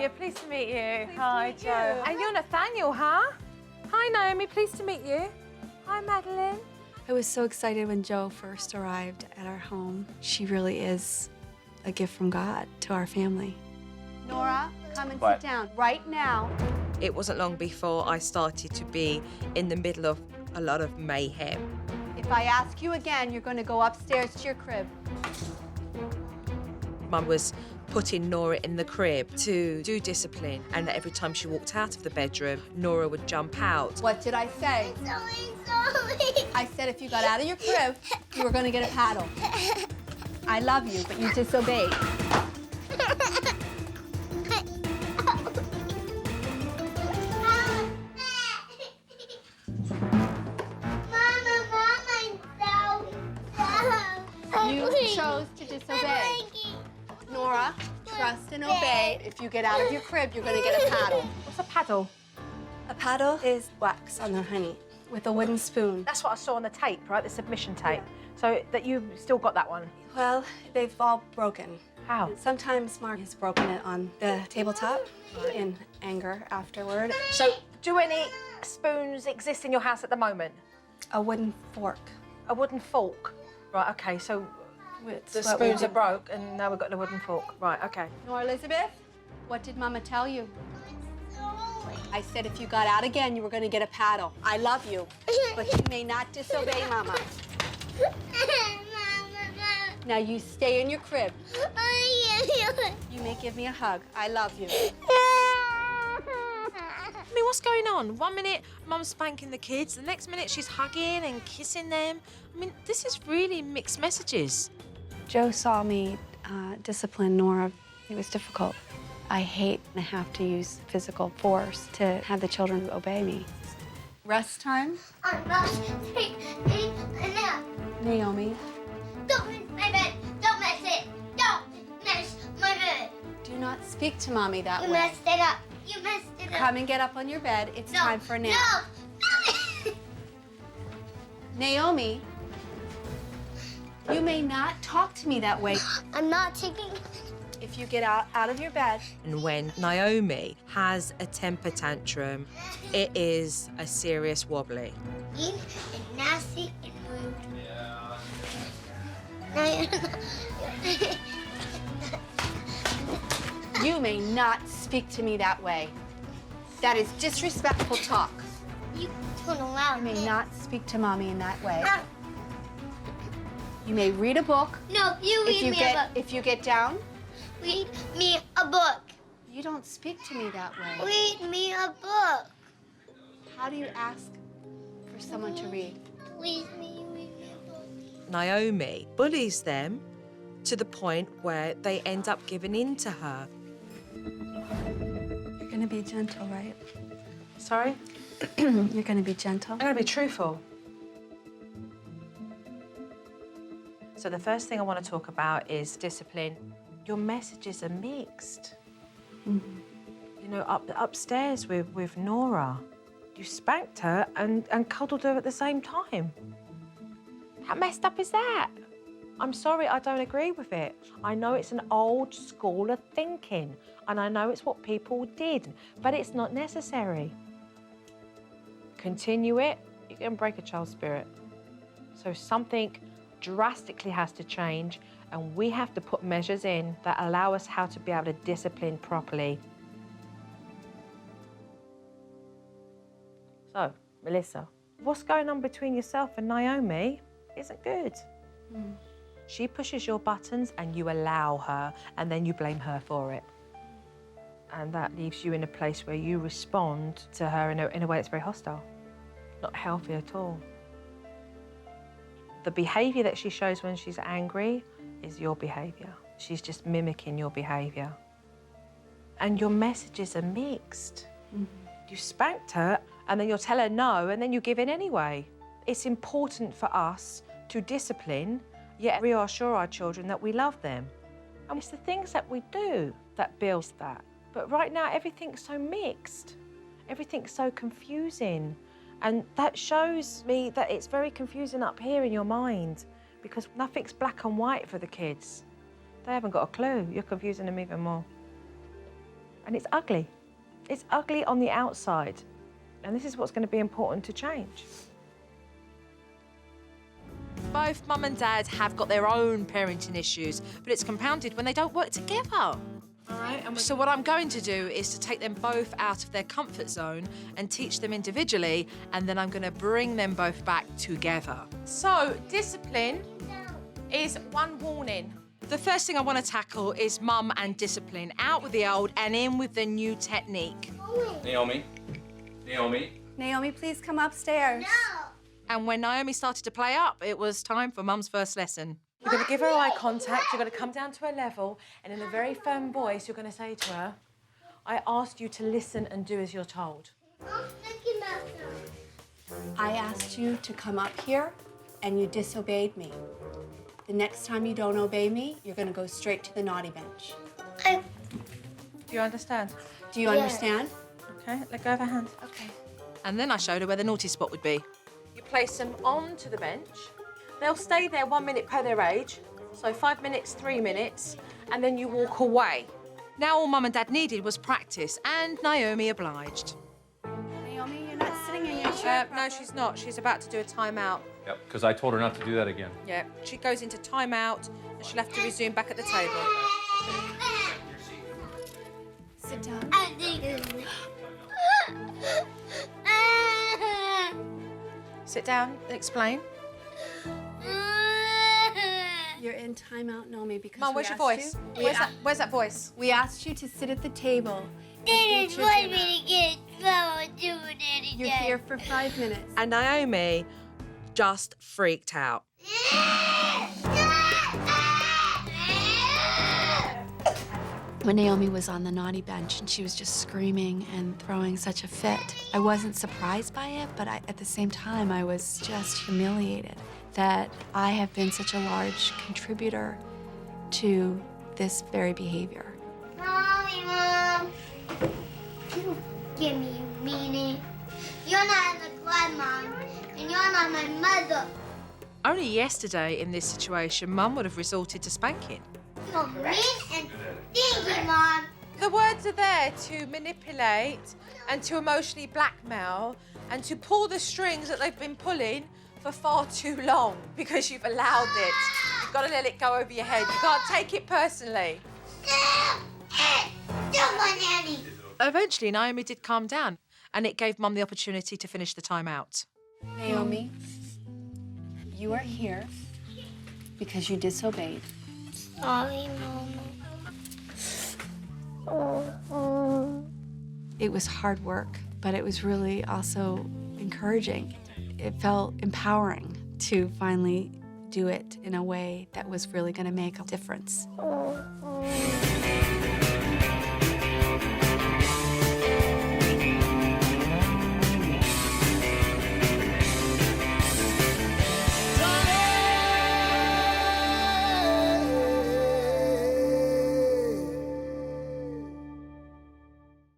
Naomi, pleased to meet you. Pleased Hi, to meet Joe. you. And you're Nathaniel, huh? Hi, Naomi, pleased to meet you. Hi, Madeline. I was so excited when Joe first arrived at our home. She really is a gift from God to our family. Nora, come and sit down right now. It wasn't long before I started to be in the middle of a lot of mayhem. If I ask you again, you're going to go upstairs to your crib. Mum was putting Nora in the crib to do discipline, and every time she walked out of the bedroom, Nora would jump out. What did I say? Sorry. I said if you got out of your crib, you were going to get a paddle. I love you, but you disobeyed. You chose to disobey. Nora, trust and obey. If you get out of your crib, you're going to get a paddle. What's a paddle? A paddle is wax on the honey with a wooden spoon. That's what I saw on the tape, right? The submission tape. So that you've still got that one? Well, they've all broken. How? Sometimes Mark has broken it on the tabletop in anger afterward. So do any spoons exist in your house at the moment? A wooden fork. A wooden fork? Right, okay, so It's the what we spoons do. are broke and now we've got the wooden fork. Right, okay. Nora Elizabeth, what did Mama tell you? Sorry. I said if you got out again, you were going to get a paddle. I love you, but you may not disobey Mama. Now you stay in your crib. You may give me a hug. I love you. I mean, what's going on? 1 minute, Mum's spanking the kids, the next minute she's hugging and kissing them. I mean, this is really mixed messages. Joe saw me discipline Nora. It was difficult. I hate to have to use physical force to have the children obey me. Rest time. I'm not take a nap. Naomi, Don't mess my bed. Don't mess it. Don't mess my bed. do not speak to Mommy that You way. messed it up. You messed it up. Come and get up on your bed. It's No. time for a nap. No. Naomi, you may not talk to me that way. I'm not taking. If you get out of your bed, And when Naomi has a temper tantrum, it is a serious wobbly. Mean and nasty and rude. you may not speak to me that way. That is disrespectful talk. You don't allow You me. may not speak to Mommy in that way. No, You may read a book. no, you read me a book. If you get down, Read me a book. you don't speak to me that way. Read me a book. How do you ask for someone to read? Please, read me a book. Naomi bullies them to the point where they end up giving in to her. You're gonna be gentle, right? Sorry? You're gonna be gentle. I'm going to be truthful. So the first thing I want to talk about is discipline. Your messages are mixed. Mm-hmm. You know, upstairs with Nora, you spanked her and cuddled her at the same time. How messed up is that? I'm sorry, I don't agree with it. I know it's an old school of thinking, and I know it's what people did, but it's not necessary. Continue it, you're going to break a child's spirit. So something drastically has to change, and we have to put measures in that allow us how to be able to discipline properly. So, Melissa, what's going on between yourself and Naomi isn't good. She pushes your buttons and you allow her, and then you blame her for it. And that leaves you in a place where you respond to her in a way that's very hostile. Not healthy at all. The behaviour that she shows when she's angry is your behaviour. She's just mimicking your behaviour. And your messages are mixed. You spanked her, and then you'll tell her no, and then you give in anyway. It's important for us to discipline, yet reassure our children that we love them. And it's the things that we do that builds that. But right now, everything's so mixed. Everything's so confusing. And that shows me that it's very confusing up here in your mind, because nothing's black and white for the kids. They haven't got a clue. You're confusing them even more. And it's ugly. It's ugly on the outside. And this is what's going to be important to change. Both mum and dad have got their own parenting issues, but it's compounded when they don't work together. All right. And So what I'm going to do is to take them both out of their comfort zone and teach them individually, and then I'm going to bring them both back together. So, discipline is one warning. The first thing I want to tackle is mum and discipline. Out with the old and in with the new technique. Naomi. Naomi, please come upstairs. No. And when Naomi started to play up, it was time for mum's first lesson. You're going to give her eye contact, you're going to come down to her level, and in a very firm voice, you're going to say to her, I asked you to listen and do as you're told. I'm thinking about them. I asked you to come up here, and you disobeyed me. The next time you don't obey me, you're going to go straight to the naughty bench. Do you understand? Do you understand? Okay, let go of her hand. Okay. And then I showed her where the naughty spot would be. You place them onto the bench. They'll stay there 1 minute per their age, so 5 minutes, 3 minutes, and then you walk away. Now all mum and dad needed was practice, and Naomi obliged. Naomi, you're not sitting in your chair. No, she's not. She's about to do a timeout. Yep, because I told her not to do that again. Yeah, she goes into timeout, and she'll have to resume back at the table. Sit down. I think it's Sit down, explain. You're in timeout, Naomi, because Mum, we where's your asked voice? you- Where's that voice? We asked you to sit at the table. They Eat just your want dinner. me to get so doing it You're here for 5 minutes. And Naomi just freaked out. When Naomi was on the naughty bench and she was just screaming and throwing such a fit, I wasn't surprised by it, but at the same time, I was just humiliated that I have been such a large contributor to this very behavior. Mommy, Mom. You give me, you meanie. You're not in the club, Mom, and you're not my mother. Only yesterday in this situation, mum would have resorted to spanking. You're mean and stinky, Mom. The words are there to manipulate and to emotionally blackmail and to pull the strings that they've been pulling for far too long because you've allowed it. You've got to let it go over your head. You can't take it personally. Supernanny. Eventually, Naomi did calm down, and it gave mum the opportunity to finish the timeout. Naomi, you are here because you disobeyed. Sorry, Mama. It was hard work, but it was really also encouraging. It felt empowering to finally do it in a way that was really going to make a difference.